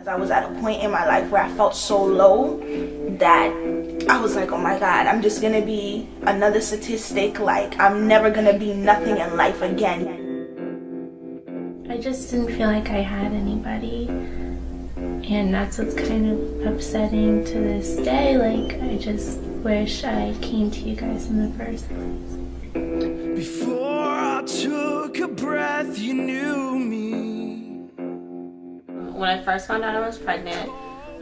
I was at a point in my life where I felt so low that I was like, oh my God, I'm just gonna be another statistic. Like, I'm never gonna be nothing in life again. I just didn't feel like I had anybody. And that's what's kind of upsetting to this day. Like, I just wish I came to you guys in the first place. Before I took a breath, you knew me. When I first found out I was pregnant,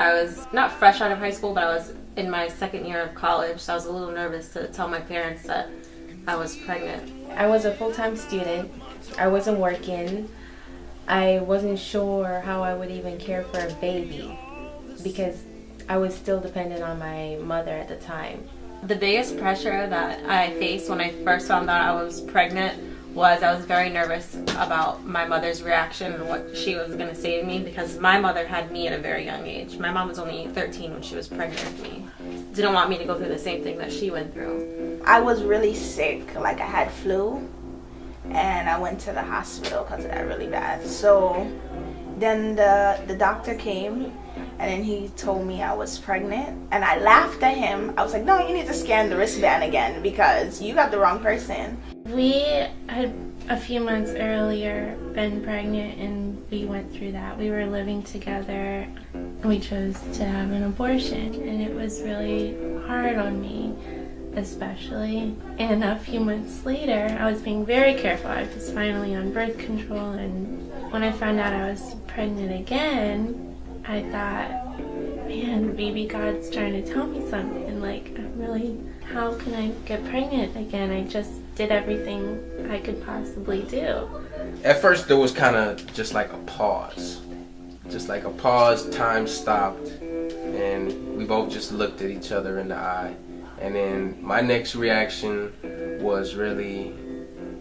I was not fresh out of high school, but I was in my second year of college, so I was a little nervous to tell my parents that I was pregnant. I was a full-time student. I wasn't working. I wasn't sure how I would even care for a baby because I was still dependent on my mother at the time. The biggest pressure that I faced when I first found out I was pregnant was I was very nervous about my mother's reaction and what she was going to say to me, because my mother had me at a very young age. My mom was only 13 when she was pregnant with me. Didn't want me to go through the same thing that she went through. I was really sick, like I had flu, and I went to the hospital because of that really bad. So then the doctor came, and then he told me I was pregnant, and I laughed at him. I was like, no, you need to scan the wristband again because you got the wrong person. We had a few months earlier been pregnant, and we went through that. We were living together. We chose to have an abortion, and it was really hard on me, especially. And a few months later, I was being very careful. I was finally on birth control, and when I found out I was pregnant again, I thought, man, baby God's trying to tell me something. Like, how can I get pregnant again? I just did everything I could possibly do. At first there was kind of just like a pause. Time stopped, and we both just looked at each other in the eye. And then my next reaction was really,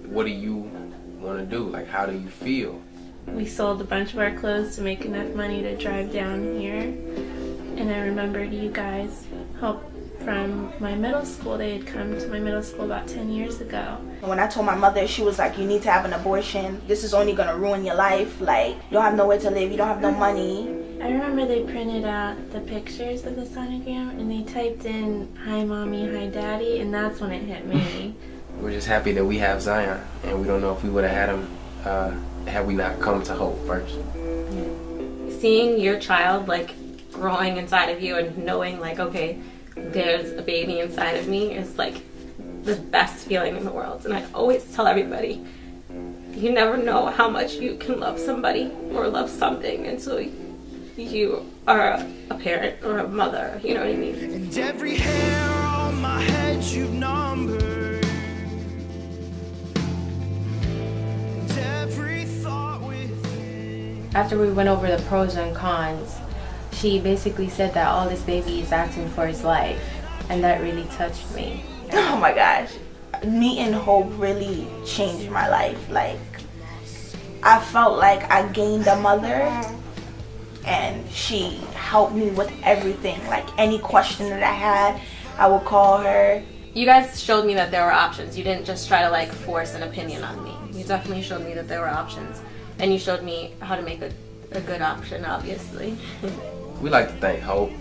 what do you want to do? Like, how do you feel? We sold a bunch of our clothes to make enough money to drive down here. And I remembered you guys helped from my middle school. They had come to my middle school about 10 years ago. When I told my mother, she was like, you need to have an abortion. This is only going to ruin your life. Like, you don't have nowhere to live. You don't have no money. I remember they printed out the pictures of the sonogram, and they typed in, hi mommy, hi daddy, and that's when it hit me. We're just happy that we have Zion, and we don't know if we would have had him had we not come to Hope first. Seeing your child, like, growing inside of you and knowing, like, okay, there's a baby inside of me is, like, the best feeling in the world. And I always tell everybody, you never know how much you can love somebody or love something until you are a parent or a mother, you know what I mean? And every hair on my head you've numbered. And every thought within. After we went over the pros and cons, she basically said that all this baby is asking for his life, and that really touched me. Oh my gosh. Meeting Hope really changed my life. Like, I felt like I gained a mother, and she helped me with everything. Like, any question that I had, I would call her. You guys showed me that there were options. You didn't just try to, like, force an opinion on me. You definitely showed me that there were options. And you showed me how to make a good option, obviously. We like to thank Hope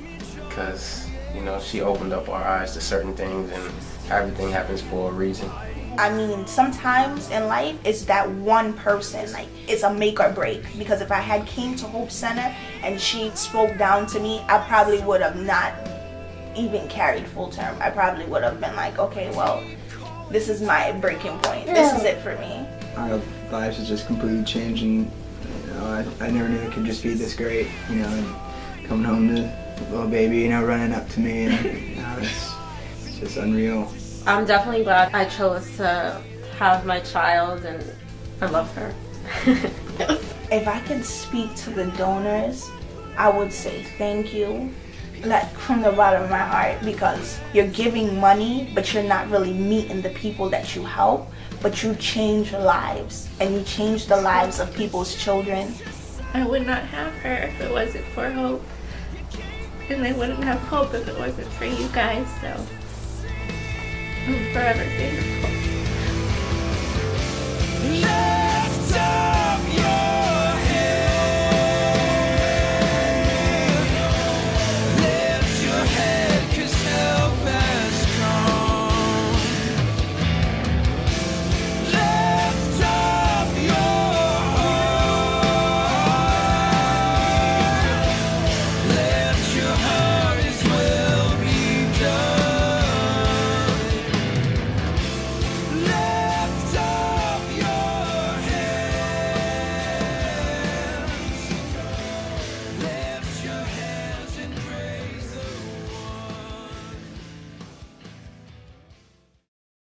because, you know, she opened up our eyes to certain things, and everything happens for a reason. I mean, sometimes in life, it's that one person, like, it's a make or break. Because if I had came to Hope Center and she spoke down to me, I probably would have not even carried full term. I probably would have been like, okay, well, this is my breaking point. This is it for me. Our lives is just completely changing. You know, I never knew it could just be this great, you know, and coming home to a little baby, you know, running up to me, and you know, it's just unreal. I'm definitely glad I chose to have my child, and I love her. If I can speak to the donors, I would say thank you, like, from the bottom of my heart, because you're giving money, but you're not really meeting the people that you help, but you change lives, and you change the lives of people's children. I would not have her if it wasn't for Hope, and I wouldn't have Hope if it wasn't for you guys, so I'm forever grateful. Left